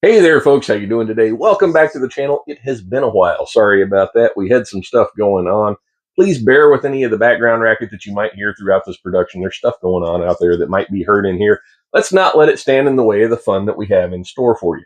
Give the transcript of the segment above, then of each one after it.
Hey there, folks. How you doing today? Welcome back to the channel. It has been a while. Sorry about that. We had some stuff going on. Please bear with any of the background racket that you might hear throughout this production. There's stuff going on out there that might be heard in here. Let's not let it stand in the way of the fun that we have in store for you.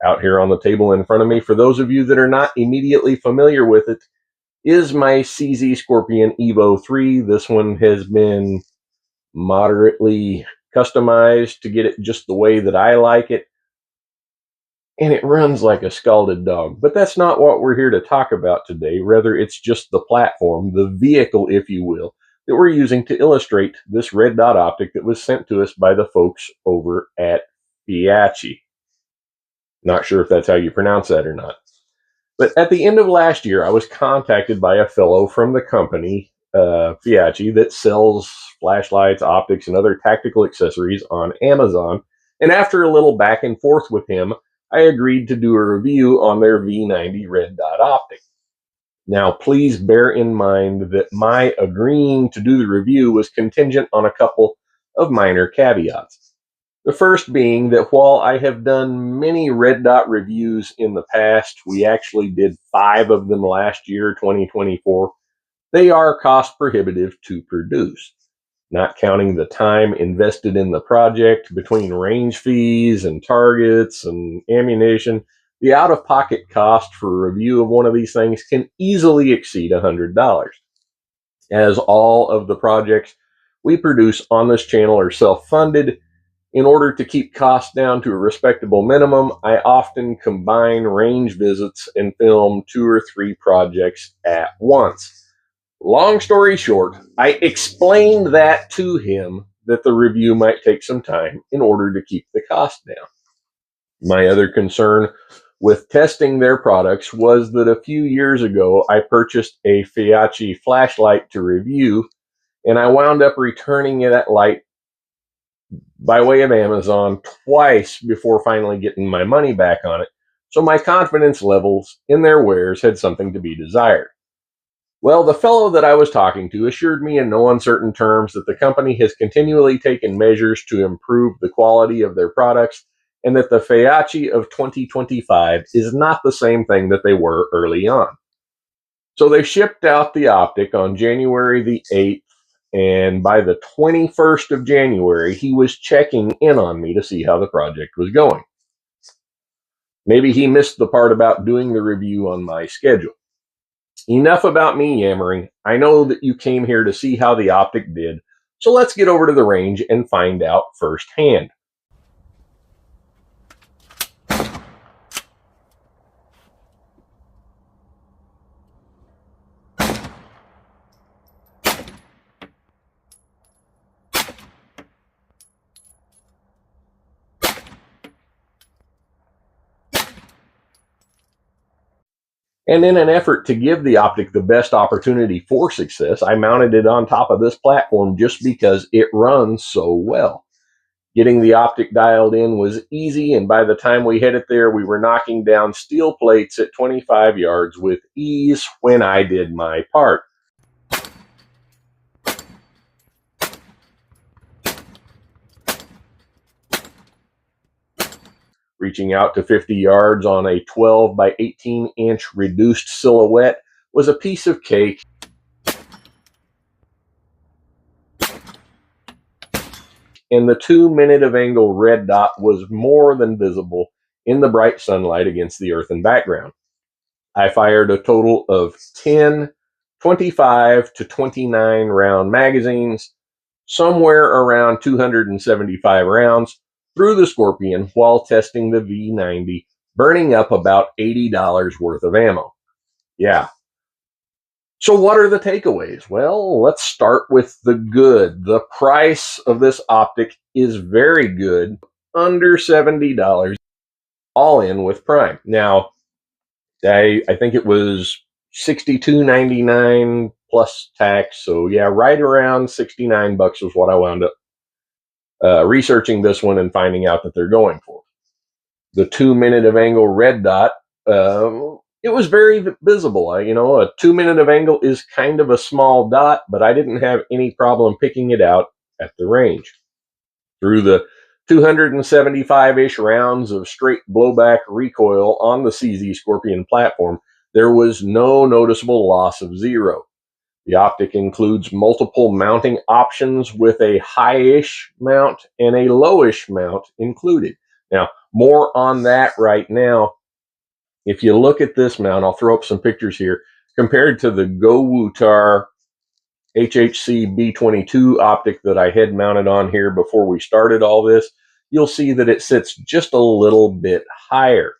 Out here on the table in front of me, for those of you that are not immediately familiar with it, is my CZ Scorpion Evo 3. This one has been moderately customized to get it just the way that I like it. And it runs like a scalded dog. But that's not what we're here to talk about today. Rather, it's just the platform, the vehicle, if you will, that we're using to illustrate this red dot optic that was sent to us by the folks over at Feyachi. Not sure if that's how you pronounce that or not. But at the end of last year, I was contacted by a fellow from the company, Feyachi, that sells flashlights, optics, and other tactical accessories on Amazon. And after a little back and forth with him, I agreed to do a review on their V90 red dot optic. Now, please bear in mind that my agreeing to do the review was contingent on a couple of minor caveats. The first being that while I have done many red dot reviews in the past, we actually did 5 of them last year, 2024, they are cost prohibitive to produce. Not counting the time invested in the project between range fees and targets and ammunition, the out-of-pocket cost for a review of one of these things can easily exceed $100. As all of the projects we produce on this channel are self-funded, in order to keep costs down to a respectable minimum, I often combine range visits and film 2 or 3 projects at once. Long story short, I explained that to him that the review might take some time in order to keep the cost down. My other concern with testing their products was that a few years ago, I purchased a Feyachi flashlight to review, and I wound up returning that light by way of Amazon twice before finally getting my money back on it. So my confidence levels in their wares had something to be desired. Well, the fellow that I was talking to assured me in no uncertain terms that the company has continually taken measures to improve the quality of their products, and that the Feyachi of 2025 is not the same thing that they were early on. So they shipped out the optic on January the 8th, and by the 21st of January, he was checking in on me to see how the project was going. Maybe he missed the part about doing the review on my schedule. Enough about me yammering. I know that you came here to see how the optic did, so let's get over to the range and find out firsthand. And in an effort to give the optic the best opportunity for success, I mounted it on top of this platform just because it runs so well. Getting the optic dialed in was easy, and by the time we hit it there, we were knocking down steel plates at 25 yards with ease when I did my part. Reaching out to 50 yards on a 12 by 18 inch reduced silhouette was a piece of cake. And the 2 minute of angle red dot was more than visible in the bright sunlight against the earthen background. I fired a total of 10 25 to 29 round magazines, somewhere around 275 rounds, through the Scorpion while testing the V90, burning up about $80 worth of ammo. Yeah. So what are the takeaways? Well, let's start with the good. The price of this optic is very good, under $70, all in with Prime. Now, I think it was $62.99 plus tax. So yeah, right around 69 bucks was what I wound up researching this one and finding out that they're going for. The 2 minute of angle red dot, it was very visible. A 2 minute of angle is kind of a small dot, but I didn't have any problem picking it out at the range. Through the 275-ish rounds of straight blowback recoil on the CZ Scorpion platform, there was no noticeable loss of zero. The Optic includes multiple mounting options with a high-ish mount and a lowish mount included. Now, more on that right now. If you look at this mount, I'll throw up some pictures here, compared to the Gowutar HHC B22 optic that I had mounted on here before we started all this, you'll see that it sits just a little bit higher.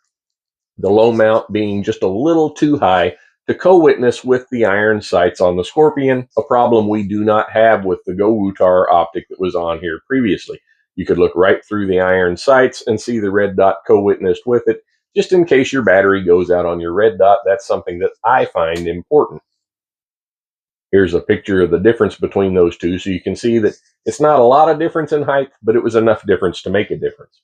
The low mount being just a little too high to co-witness with the iron sights on the Scorpion, a problem we do not have with the Gowutar optic that was on here previously. You could look right through the iron sights and see the red dot co-witnessed with it, just in case your battery goes out on your red dot. That's something that I find important. Here's a picture of the difference between those two, so you can see that it's not a lot of difference in height, but it was enough difference to make a difference.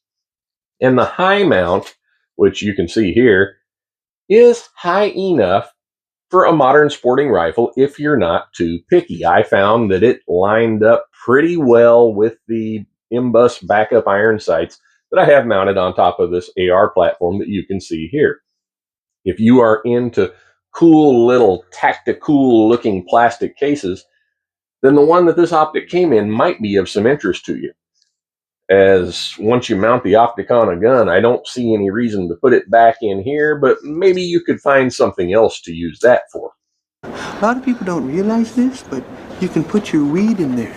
And the high mount, which you can see here, is high enough for a modern sporting rifle if you're not too picky. I found that it lined up pretty well with the M-Bus backup iron sights that I have mounted on top of this AR platform that you can see here. If you are into cool little tactical looking plastic cases, then the one that this optic came in might be of some interest to you. As once you mount the optic on a gun, I don't see any reason to put it back in here, but maybe you could find something else to use that for. A lot of people don't realize this, but you can put your weed in there.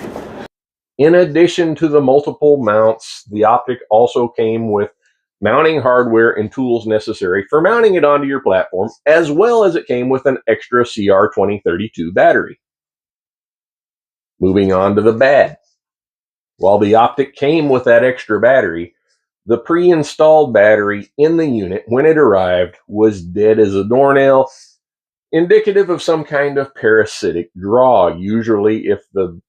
In addition to the multiple mounts, the optic also came with mounting hardware and tools necessary for mounting it onto your platform, as well as it came with an extra CR2032 battery. Moving on to the bad. While the optic came with that extra battery, the pre-installed battery in the unit when it arrived was dead as a doornail, indicative of some kind of parasitic draw. Usually, if the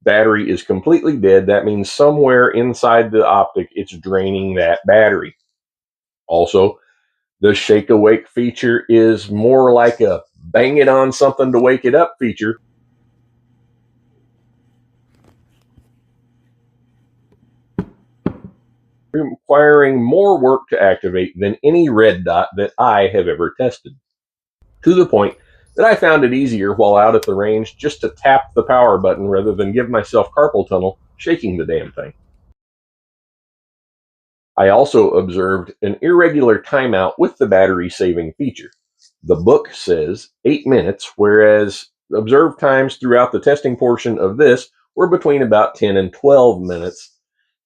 battery is completely dead, that means somewhere inside the optic it's draining that battery. Also, the shake awake feature is more like a bang it on something to wake it up feature. Requiring more work to activate than any red dot that I have ever tested. To the point that I found it easier while out at the range just to tap the power button rather than give myself carpal tunnel shaking the damn thing. I also observed an irregular timeout with the battery saving feature. The book says 8 minutes, whereas observed times throughout the testing portion of this were between about 10 and 12 minutes.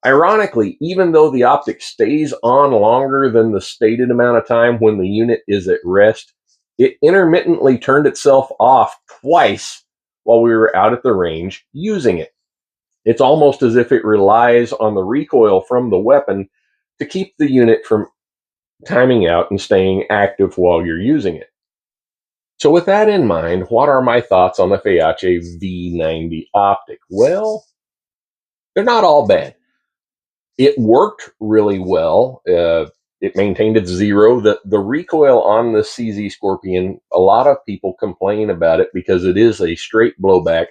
Ironically, even though the optic stays on longer than the stated amount of time when the unit is at rest, it intermittently turned itself off twice while we were out at the range using it. It's almost as if it relies on the recoil from the weapon to keep the unit from timing out and staying active while you're using it. So with that in mind, what are my thoughts on the Feyachi V90 optic? Well, they're not all bad. It worked really well. It maintained its zero. The recoil on the CZ Scorpion, a lot of people complain about it because it is a straight blowback.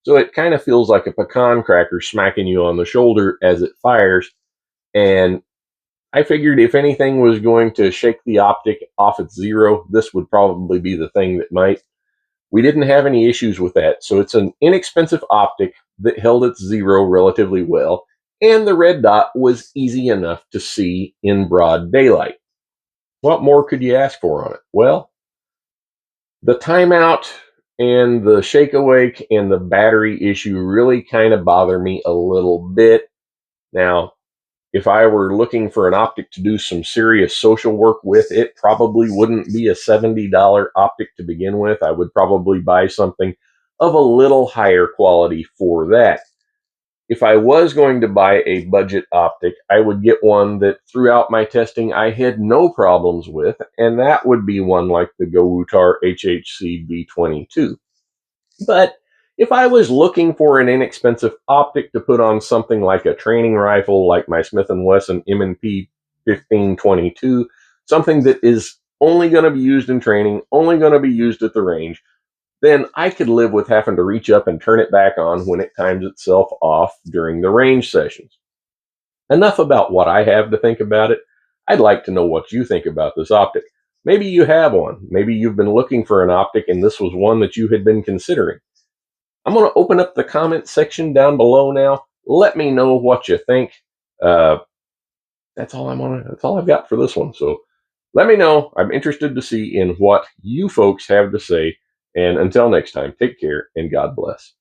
So it kind of feels like a pecan cracker smacking you on the shoulder as it fires. And I figured if anything was going to shake the optic off its zero, this would probably be the thing that might. We didn't have any issues with that. So it's an inexpensive optic that held its zero relatively well, and the red dot was easy enough to see in broad daylight. What more could you ask for on it? Well, the timeout and the shake awake and the battery issue really kind of bother me a little bit. Now, if I were looking for an optic to do some serious social work with, it probably wouldn't be a $70 optic to begin with. I would probably buy something of a little higher quality for that. If I was going to buy a budget optic, I would get one that throughout my testing I had no problems with, and that would be one like the Gowutar HHC B22. But if I was looking for an inexpensive optic to put on something like a training rifle like my Smith & Wesson M&P 1522, something that is only going to be used in training, only going to be used at the range, then I could live with having to reach up and turn it back on when it times itself off during the range sessions. Enough about what I have to think about it. I'd like to know what you think about this optic. Maybe you have one. Maybe you've been looking for an optic and this was one that you had been considering. I'm going to open up the comment section down below now. Let me know what you think. Uh, that's all That's all I've got for this one. So let me know. I'm interested to see in what you folks have to say. And until next time, take care and God bless.